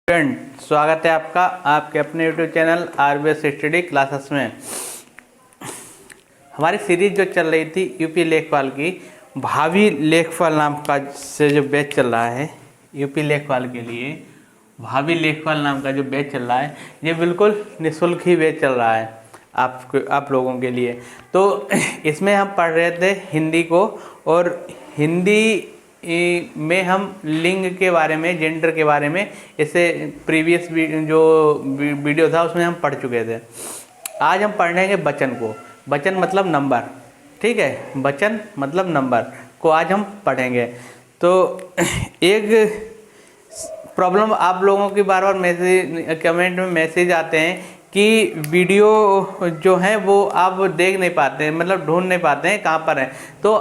Student, स्वागत है आपका आपके अपने YouTube channel RBS study classes में। हमारी सीरीज जो चल रही थी यूपी लेखपाल की, भावी लेखपाल नाम का से जो बैच चल रहा है यूपी लेखपाल के लिए, भावी लेखपाल नाम का जो बैच चल रहा है, ये बिल्कुल निःशुल्क ही बैच चल रहा है आप लोगों के लिए। तो इसमें हम पढ़ रहे थे हिंदी को, और हिंदी में हम लिंग के बारे में, जेंडर के बारे में इससे प्रीवियस जो वीडियो था उसमें हम पढ़ चुके थे। आज हम पढ़ेंगे वचन को। वचन मतलब नंबर, ठीक है, वचन मतलब नंबर को आज हम पढ़ेंगे। तो एक प्रॉब्लम आप लोगों की बार बार मैसेज कमेंट में मैसेज आते हैं कि वीडियो जो है वो आप देख नहीं पाते हैं, मतलब ढूंढ नहीं पाते हैं कहाँ पर है। तो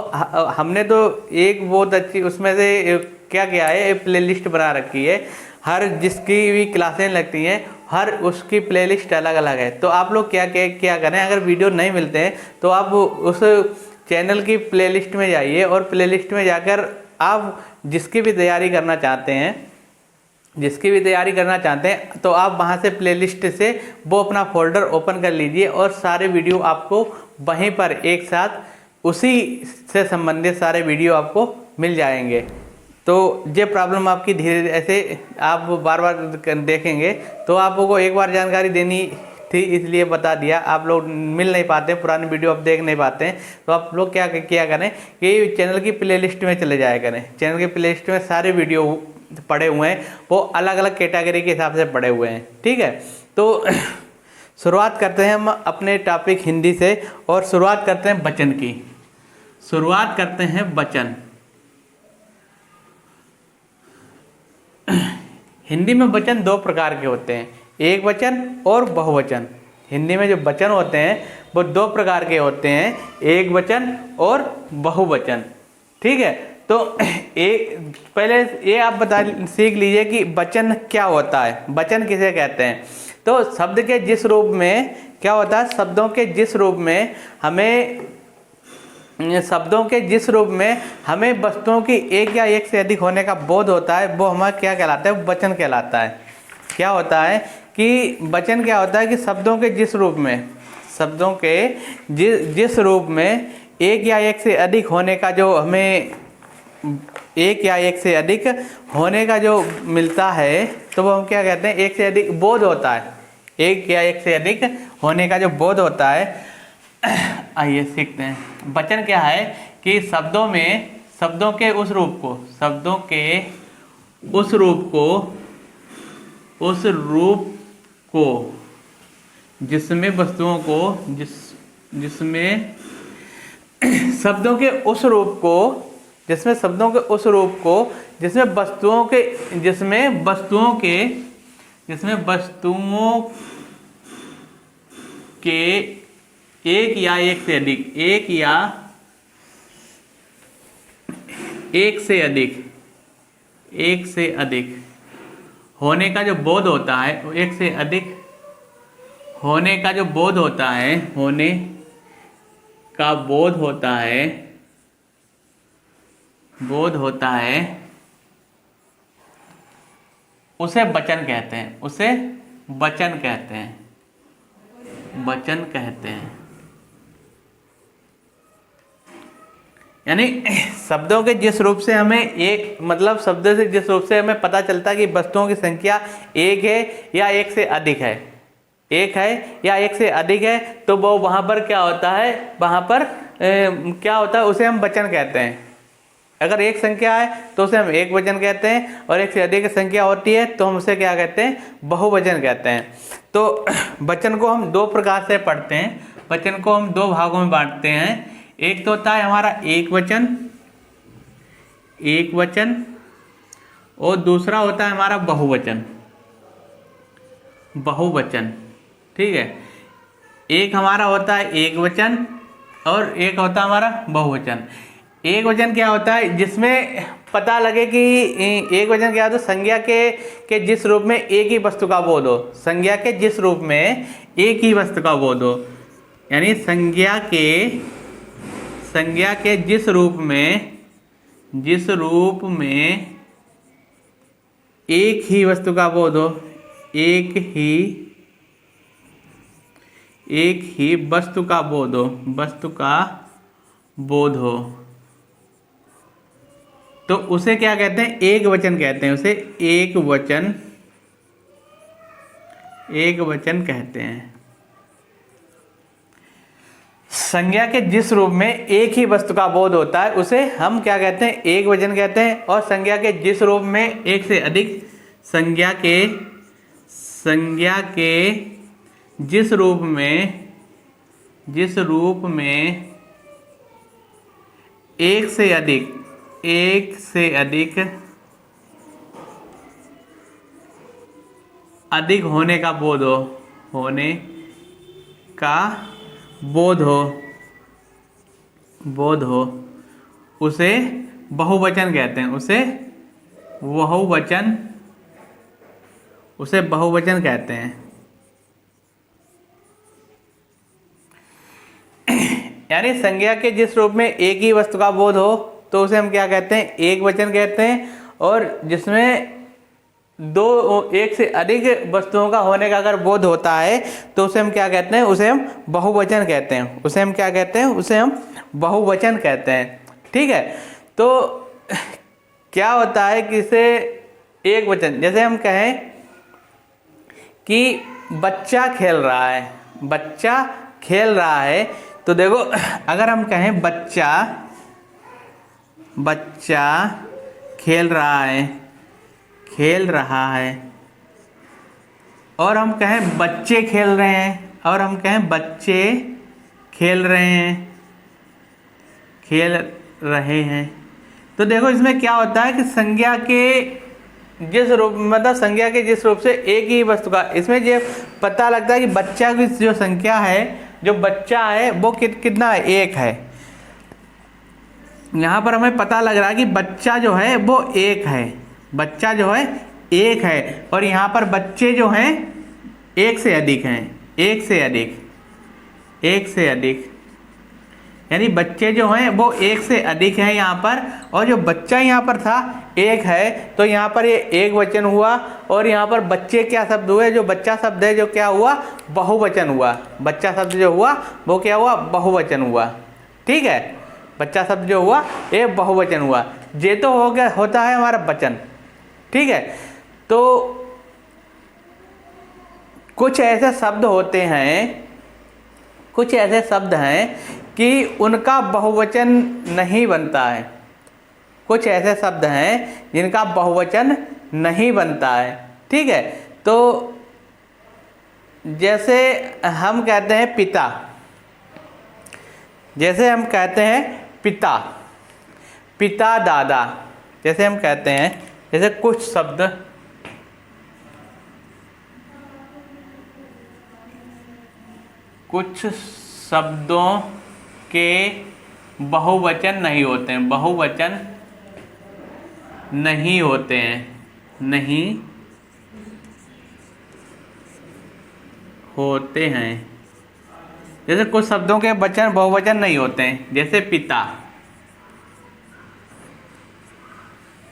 हमने तो एक बहुत अच्छी उसमें से क्या किया है, एक प्लेलिस्ट बना रखी है। हर जिसकी भी क्लासें लगती हैं हर उसकी प्लेलिस्ट अलग अलग है। तो आप लोग क्या करें, अगर वीडियो नहीं मिलते हैं तो आप उस चैनल की प्लेलिस्ट में जाइए, और प्लेलिस्ट में जाकर आप जिसकी भी तैयारी करना चाहते हैं तो आप वहां से प्लेलिस्ट से वो अपना फोल्डर ओपन कर लीजिए, और सारे वीडियो आपको वहीं पर एक साथ उसी से संबंधित सारे वीडियो आपको मिल जाएंगे। तो ये प्रॉब्लम आपकी धीरे धीरे ऐसे आप बार बार देखेंगे तो आपको एक बार जानकारी देनी थी, इसलिए बता दिया। आप लोग मिल नहीं पाते, पुराने वीडियो आप देख नहीं पाते हैं, तो आप लोग क्या करें कि चैनल की प्लेलिस्ट में चले जाया करें। चैनल की प्लेलिस्ट में सारे वीडियो पड़े हुए हैं, वो अलग अलग कैटेगरी के हिसाब से पड़े हुए हैं, ठीक है। तो शुरुआत करते हैं हम अपने टॉपिक हिंदी से, और शुरुआत करते हैं वचन की। शुरुआत करते हैं वचन। हिंदी में वचन दो प्रकार के होते हैं, एक वचन और बहुवचन। हिंदी में जो वचन होते हैं वो दो प्रकार के होते हैं, एक वचन और बहुवचन, ठीक है। तो एक पहले ये आप सीख लीजिए कि वचन क्या होता है, वचन किसे कहते हैं। तो शब्द के जिस रूप में क्या होता है, शब्दों के जिस रूप में हमें वस्तुओं की एक या एक से अधिक होने का बोध होता है, वो हमारा क्या कहलाता है, वचन कहलाता है। क्या होता है कि वचन क्या होता है कि शब्दों के जिस रूप में एक या एक से अधिक होने का जो हमें एक या एक से अधिक होने का जो मिलता है, तो वो हम क्या कहते हैं, एक से अधिक बोध होता है। एक या एक से अधिक होने का जो बोध होता है। आइए सीखते हैं। वचन क्या है कि शब्दों के उस रूप को जिसमें वस्तुओं को जिसमें शब्दों के उस रूप को जिसमें वस्तुओं के एक या एक से अधिक होने का जो बोध होता है, एक से अधिक होने का जो बोध होता है, होने का बोध होता है, उसे वचन कहते हैं। यानी शब्दों के जिस रूप से हमें शब्द से जिस रूप से हमें पता चलता है कि वस्तुओं की संख्या एक है या एक से अधिक है, तो वो वहां पर क्या होता है, उसे हम वचन कहते हैं। अगर एक संख्या है तो उसे हम एक वचन कहते हैं, और एक से अधिक संख्या होती है तो हम उसे क्या कहते हैं, बहुवचन कहते हैं। तो वचन को हम दो प्रकार से पढ़ते हैं। वचन को हम दो भागों में बांटते हैं। एक तो होता है हमारा एक वचन, और दूसरा होता है हमारा बहुवचन, ठीक है। एक हमारा होता है एक वचन, और एक होता है हमारा बहुवचन। एक वचन क्या होता है, जिसमें पता लगे कि एक वचन क्या होता है, संज्ञा के जिस रूप में एक ही वस्तु का बोध हो, संज्ञा के जिस रूप में एक ही वस्तु का बोध हो, यानी संज्ञा के जिस रूप में एक ही वस्तु का बोध हो, एक ही वस्तु का बोध हो, वस्तु का बोध हो, तो उसे क्या कहते हैं? एक वचन कहते हैं, उसे एक वचन कहते हैं। संज्ञा के जिस रूप में एक ही वस्तु का बोध होता है उसे हम क्या कहते हैं? एक वचन कहते हैं। और संज्ञा के जिस रूप में एक से अधिक संज्ञा के जिस रूप में एक से अधिक होने का बोध हो उसे बहुवचन कहते हैं, उसे बहुवचन कहते हैं। यानी संज्ञा के जिस रूप में एक ही वस्तु का बोध हो तो उसे हम क्या कहते हैं? एक वचन कहते हैं। और जिसमें एक से अधिक वस्तुओं का होने का अगर बोध होता है तो उसे हम क्या कहते हैं? उसे हम बहुवचन कहते हैं। उसे हम क्या कहते हैं? उसे हम बहुवचन कहते हैं। ठीक है, तो क्या होता है कि इसे एक वचन, जैसे हम कहें कि बच्चा खेल रहा है, तो देखो अगर हम कहें बच्चा खेल रहा है और हम कहें बच्चे खेल रहे हैं, तो देखो इसमें क्या होता है कि संज्ञा के जिस रूप से एक ही वस्तु का, इसमें ये पता लगता है कि बच्चा की जो संख्या है, जो बच्चा है वो कितना है? एक है। यहाँ पर हमें पता लग रहा है कि बच्चा जो है वो एक है, और यहाँ पर बच्चे जो हैं एक से अधिक, यानी बच्चे जो हैं वो एक से अधिक हैं यहाँ पर, और जो बच्चा यहाँ पर था एक है, तो यहाँ पर ये एक वचन हुआ। और यहाँ पर बच्चे क्या शब्द हुए? जो बच्चा शब्द है जो क्या हुआ? बहुवचन हुआ। बच्चा शब्द जो हुआ वो क्या हुआ? बहुवचन हुआ। ठीक है, बच्चा शब्द जो हुआ ये बहुवचन हुआ। ये तो हो गया, होता है हमारा वचन। ठीक है, तो कुछ ऐसे शब्द हैं कि उनका बहुवचन नहीं बनता है। कुछ ऐसे शब्द हैं जिनका बहुवचन नहीं बनता है। ठीक है, तो जैसे हम कहते हैं पिता, दादा, जैसे हम कहते हैं, जैसे कुछ शब्दों के बहुवचन नहीं होते हैं, जैसे कुछ शब्दों के बहुवचन नहीं होते हैं, जैसे पिता।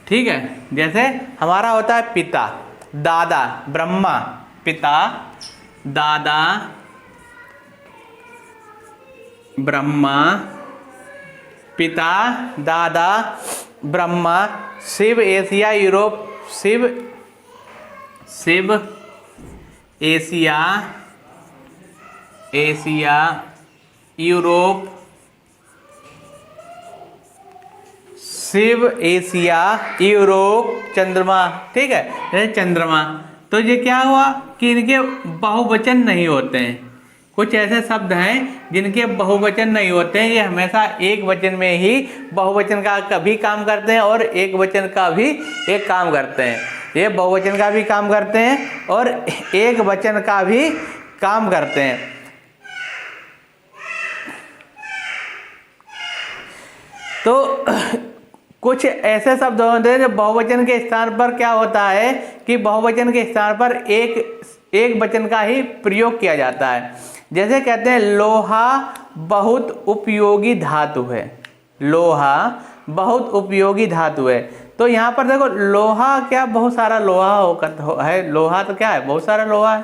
ठीक है, जैसे हमारा होता है पिता, दादा, ब्रह्मा, पिता, दादा, ब्रह्मा, पिता, दादा, Brahma, Shiva, Asia, Europe, Shiva, Asia, Europe, Shiva, Asia, Europe, चंद्रमा। ठीक है, जैसे चंद्रमा, तो ये क्या हुआ कि इनके बहुवचन नहीं होते हैं। कुछ ऐसे शब्द हैं जिनके बहुवचन नहीं होते हैं, ये हमेशा एक वचन में ही बहुवचन का कभी काम करते हैं और एक वचन का भी एक काम करते हैं। ये बहुवचन का भी काम करते हैं और एक वचन का भी काम करते हैं। तो कुछ ऐसे शब्द होते हैं जो बहुवचन के स्थान पर क्या होता है कि बहुवचन के स्थान पर एक वचन का ही प्रयोग किया जाता है। जैसे कहते हैं लोहा बहुत उपयोगी धातु है, लोहा बहुत उपयोगी धातु है। तो यहाँ पर देखो लोहा क्या, बहुत सारा लोहा है, लोहा तो क्या है, बहुत सारा लोहा है,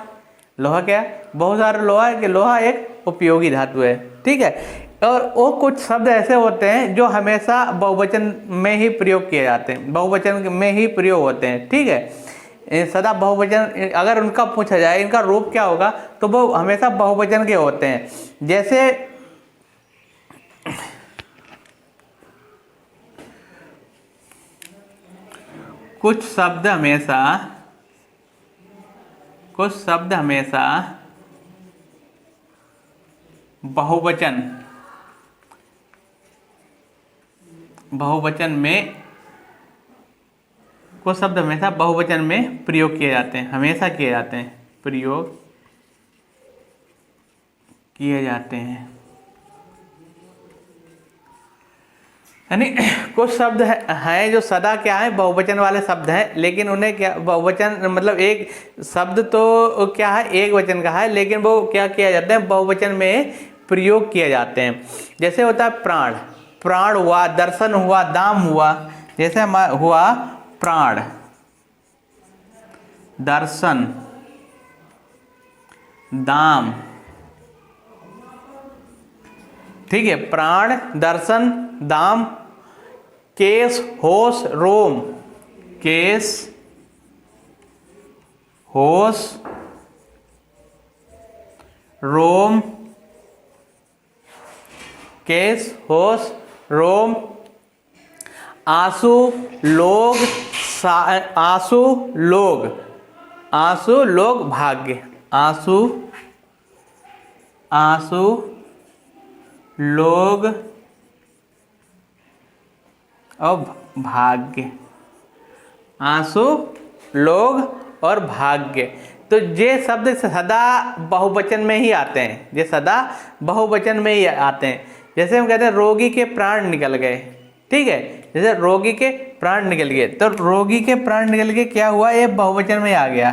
लोहा क्या है, बहुत सारा लोहा है, कि लोहा एक उपयोगी धातु है, ठीक है। और वो कुछ शब्द ऐसे होते हैं जो हमेशा बहुवचन में ही प्रयोग किए जाते हैं, बहुवचन में ही प्रयोग होते हैं, ठीक है। सदा बहुवचन, अगर उनका पूछा जाए इनका रूप क्या होगा, तो वो हमेशा बहुवचन के होते हैं। जैसे कुछ शब्द हमेशा बहुवचन में प्रयोग किए जाते हैं, हमेशा किए जाते हैं, प्रयोग किए जाते हैं। यानी कुछ शब्द हैं जो सदा क्या है, बहुवचन वाले शब्द हैं, लेकिन उन्हें क्या बहुवचन मतलब एक शब्द तो क्या है, एक वचन का है, लेकिन वो क्या किया जाता है, बहुवचन में प्रयोग किए जाते हैं। जैसे होता है प्राण, प्राण हुआ, दर्शन हुआ, दाम हुआ। जैसे हुआ प्राण, दर्शन, दाम, ठीक है, प्राण, दर्शन, दाम, केश, होश, रोम, केश, होश, रोम, केश, होश, रोम, आंसू, लोग, आंसू, लोग, आंसू, लोग, भाग्य, आंसू, आंसू, लोग और भाग्य, आंसू, लोग और भाग्य। तो ये शब्द सदा बहुवचन में ही आते हैं, ये सदा बहुवचन में ही आते हैं। जैसे हम कहते हैं रोगी के प्राण निकल गए, ठीक है, जैसे रोगी के प्राण निकल गए, तो रोगी के प्राण निकल गए क्या हुआ, ये बहुवचन में आ गया,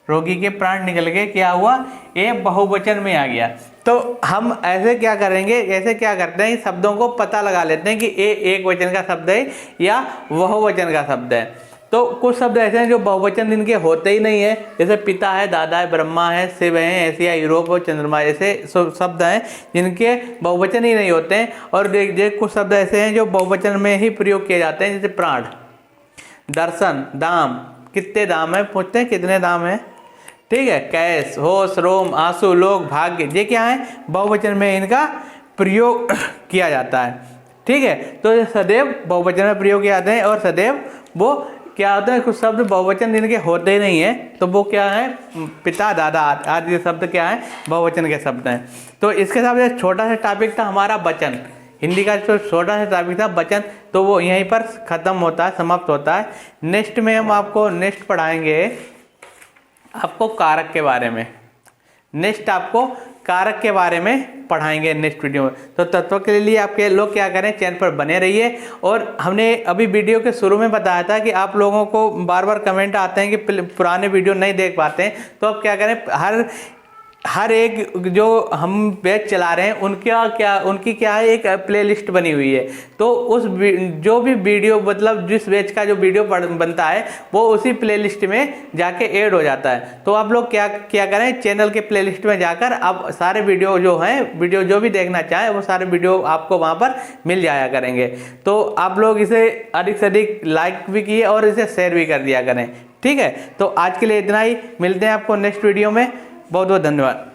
रोगी के प्राण निकल गए क्या हुआ, ये बहुवचन में आ गया। तो हम ऐसे क्या करेंगे, ऐसे क्या करते हैं, शब्दों को पता लगा लेते हैं कि ये एक वचन का शब्द है या बहुवचन का शब्द है। तो कुछ शब्द ऐसे हैं जो बहुवचन इनके होते ही नहीं है, जैसे पिता है, दादा है, ब्रह्मा है, शिव है, एशिया, यूरोप और चंद्रमा, ऐसे शब्द हैं जिनके बहुवचन ही नहीं होते हैं। और कुछ शब्द ऐसे हैं जो बहुवचन में ही प्रयोग किए जाते हैं, जैसे प्राण, दर्शन, दाम, कितने दाम है, पूछते हैं कितने दाम है, ठीक है, कैश, होश, रोम, आंसू, लोग, भाग्य, ये क्या है, बहुवचन में इनका प्रयोग किया जाता है, ठीक है। तो ये सदैव बहुवचन में प्रयोग किए जाते हैं, और सदैव वो क्या होता है, कुछ शब्द बहुवचन इनके होते ही नहीं है, तो वो क्या है, पिता, दादा आदि शब्द क्या है, बहुवचन के शब्द हैं। तो इसके साथ एक छोटा सा टॉपिक था हमारा वचन, हिंदी का जो छोटा सा टॉपिक था वचन, तो वो यहीं पर ख़त्म होता है, समाप्त होता है। नेक्स्ट में हम आपको पढ़ाएंगे आपको कारक के बारे में, नेक्स्ट आपको कारक के बारे में पढ़ाएंगे नेक्स्ट वीडियो में। तो तत्व के लिए आपके लोग क्या करें, चैनल पर बने रहिए। और हमने अभी वीडियो के शुरू में बताया था कि आप लोगों को बार बार कमेंट आते हैं कि पुराने वीडियो नहीं देख पाते हैं, तो आप क्या करें, हर एक जो हम बैच चला रहे हैं उनकी क्या है, एक प्लेलिस्ट बनी हुई है। तो उस जो भी वीडियो मतलब जिस बैच का जो वीडियो बनता है वो उसी प्लेलिस्ट में जाके ऐड हो जाता है। तो आप लोग क्या करें, चैनल के प्लेलिस्ट में जाकर आप सारे वीडियो जो भी देखना चाहें वो सारे वीडियो आपको वहाँ पर मिल जाया करेंगे। तो आप लोग इसे अधिक से अधिक लाइक भी किए और इसे शेयर भी कर दिया करें, ठीक है। तो आज के लिए इतना ही, मिलते हैं आपको नेक्स्ट वीडियो में, बहुत बहुत धन्यवाद।